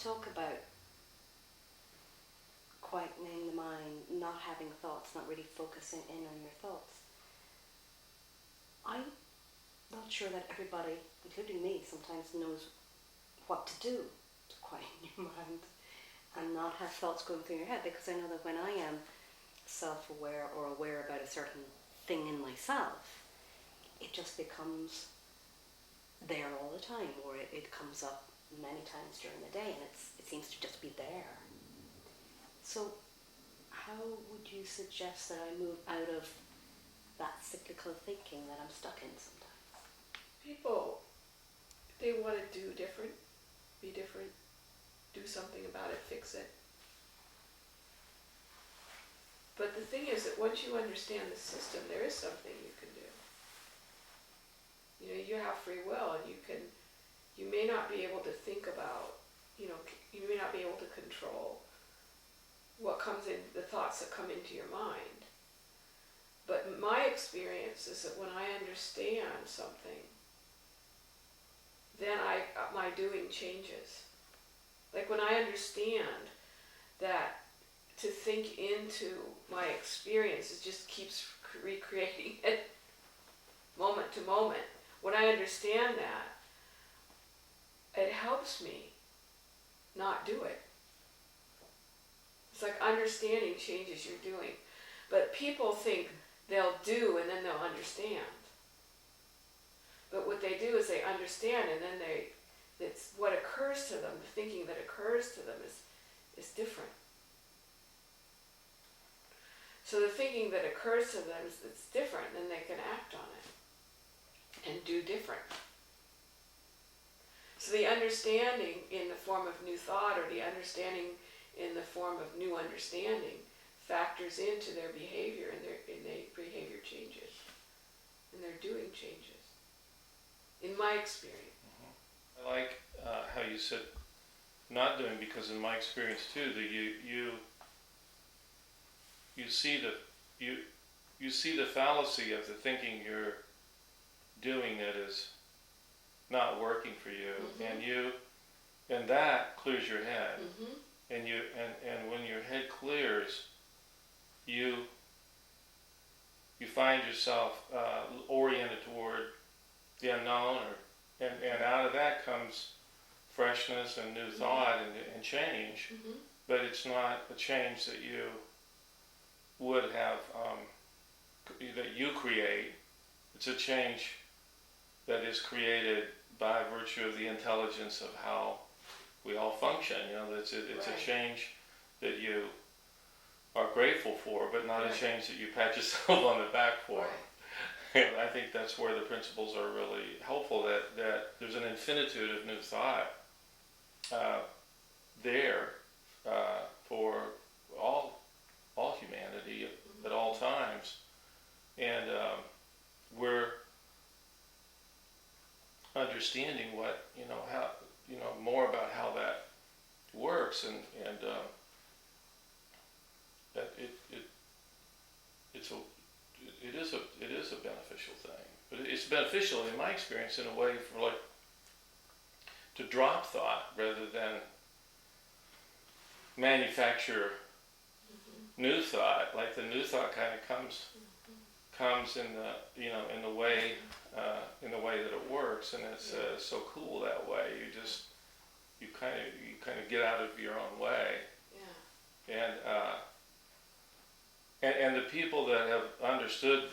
talk about quietening the mind, not having thoughts, not really focusing in on your thoughts. I'm not sure that everybody, including me, sometimes knows what to do to quieten your mind and not have thoughts going through your head, because I know that when I am self-aware or aware about a certain thing in myself, it just becomes there all the time, or it comes up many times during the day, and it seems to just be there. So how would you suggest that I move out of that cyclical thinking that I'm stuck in sometimes? People, they want to do different, be different, do something about it, fix it. But the thing is that once you understand the system, there is something you can do. You know, you have free will, and you may not be able to think about, you may not be able to control what comes in, the thoughts that come into your mind. But my experience is that when I understand something, then my doing changes. Like when I understand that to think into my experience, it just keeps recreating it moment to moment. When I understand that, it helps me not do it. It's like understanding changes your doing. But people think they'll do and then they'll understand. But what they do is they understand, and then it's what occurs to them, the thinking that occurs to them is different. So the thinking that occurs to them is different, then they can act on it and do different. So the understanding in the form of new thought, or the understanding in the form of new understanding, factors into their behavior, and their behavior changes, and their doing changes. In my experience. Mm-hmm. I like how you said not doing, because in my experience too, that you see the fallacy of the thinking you're doing that is not working for you, mm-hmm. and that clears your head, mm-hmm. and when your head clears, you find yourself oriented toward the unknown, and out of that comes freshness and new thought, mm-hmm. and change, mm-hmm. but it's not a change that you would have, that you create. It's a change that is created by virtue of the intelligence of how we all function. You know, it's right. A change that you are grateful for, but not right. a change that you pat yourself on the back for. Right. And I think that's where the principles are really helpful, that there's an infinitude of new thought there for all humanity at all times. And we're understanding how more about how that works, and that it is a beneficial thing. But it's beneficial in my experience in a way for to drop thought rather than manufacture mm-hmm. new thought. Like the new thought kind of comes in the way that it works, and it's so cool that way. You kind of get out of your own way. Yeah. And the people that have understood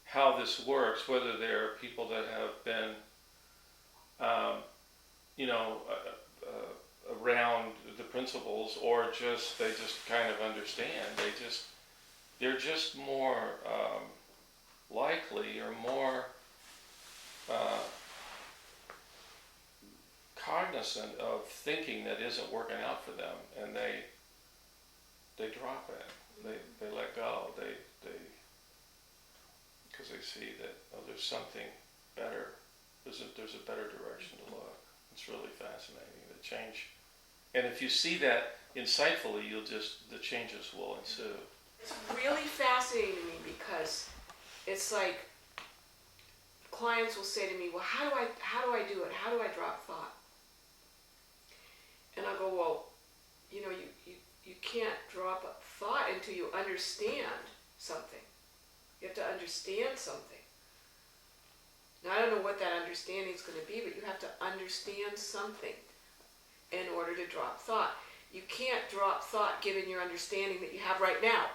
how this works, whether they're people that have been, around the principles, or they just kind of understand, they're just more likely, or more cognizant of thinking that isn't working out for them, and they drop it. They let go. They because they see that there's something better. There's a better direction to look. It's really fascinating, the change. And if you see that insightfully, the changes will ensue. It's really fascinating to me, because it's like clients will say to me, "Well, how do I do it? How do I drop thought?" And I'll go, well, you know, you can't drop a thought until you understand something. You have to understand something. Now, I don't know what that understanding is going to be, but you have to understand something in order to drop thought. You can't drop thought given your understanding that you have right now.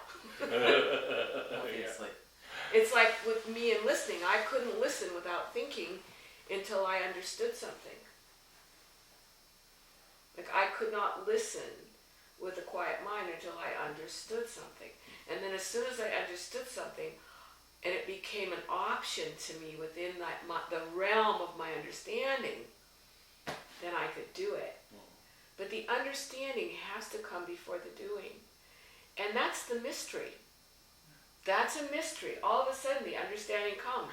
Obviously. It's like with me and listening. I couldn't listen without thinking until I understood something. Like I could not listen with a quiet mind until I understood something. And then as soon as I understood something, and it became an option to me within the realm of my understanding, then I could do it. But the understanding has to come before the doing. And that's the mystery. That's a mystery. All of a sudden the understanding comes.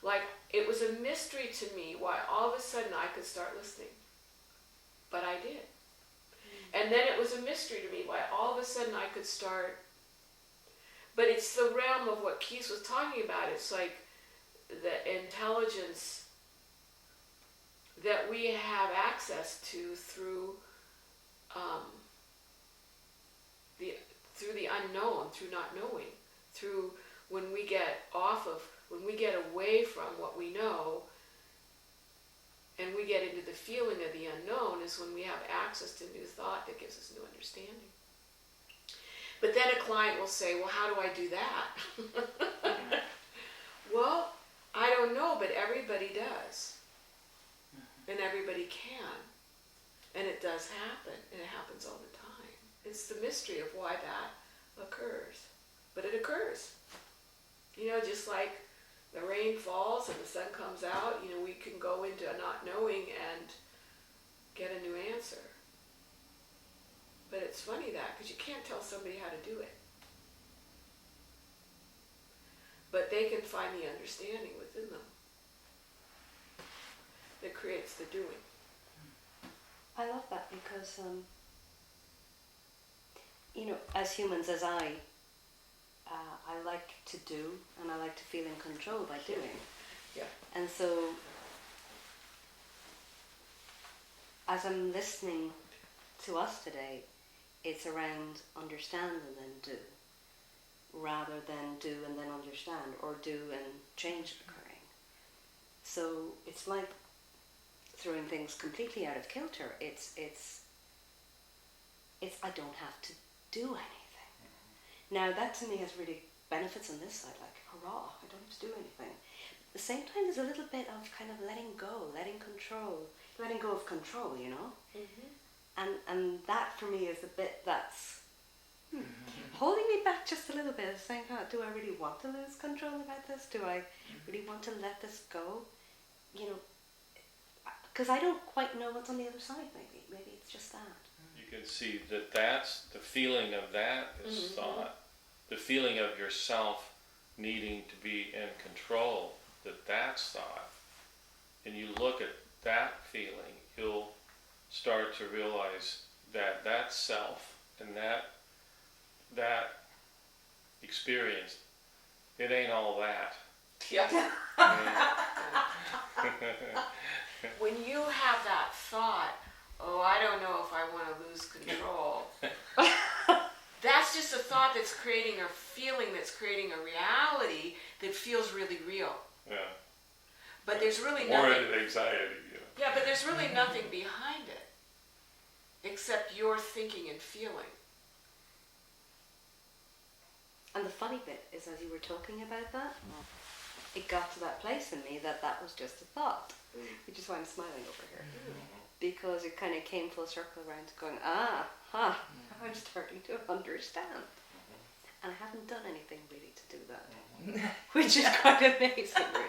Like it was a mystery to me why all of a sudden I could start listening. But I did. And then it was a mystery to me why all of a sudden I could start. But it's the realm of what Keith was talking about. It's like the intelligence that we have access to through the unknown, through not knowing, through when we get away from what we know, and we get into the feeling of the unknown is when we have access to new thought that gives us new understanding. But then a client will say, well, how do I do that? Well, I don't know, but everybody does. And everybody can. And it does happen. And it happens all the time. It's the mystery of why that occurs. But it occurs. You know, just like the rain falls and the sun comes out, you know, we can go into not knowing and get a new answer. But it's funny that, because you can't tell somebody how to do it. But they can find the understanding within them that creates the doing. I love that because, you know, as humans, as I like to do, and I like to feel in control by doing. Yeah. And so, as I'm listening to us today, it's around understand and then do, rather than do and then understand, or do and change occurring. So it's like throwing things completely out of kilter. It's I don't have to do anything. Now that to me has really benefits on this side, like hurrah, I don't have to do anything. At the same time, there's a little bit of kind of letting go of control, you know? Mm-hmm. And that for me is the bit that's holding me back just a little bit, saying, oh, do I really want to lose control about this? Do I really want to let this go? You know, because I don't quite know what's on the other side, maybe. Maybe it's just that. You can see that that's the feeling of that is thought. The feeling of yourself needing to be in control, that's thought. And you look at that feeling, you'll start to realize that that self and that experience, it ain't all that. Yeah. When you have that thought, oh, I don't know if I want to lose control. That's just a thought that's creating a feeling, that's creating a reality that feels really real. Yeah. But there's really more nothing. Anxiety. Yeah, but there's really nothing behind it except your thinking and feeling. And the funny bit is, as you were talking about that, it got to that place in me that was just a thought, which is why I'm smiling over here. Because it kind of came full circle around to going, I'm starting to understand. And I haven't done anything really to do that, which is quite amazing, really.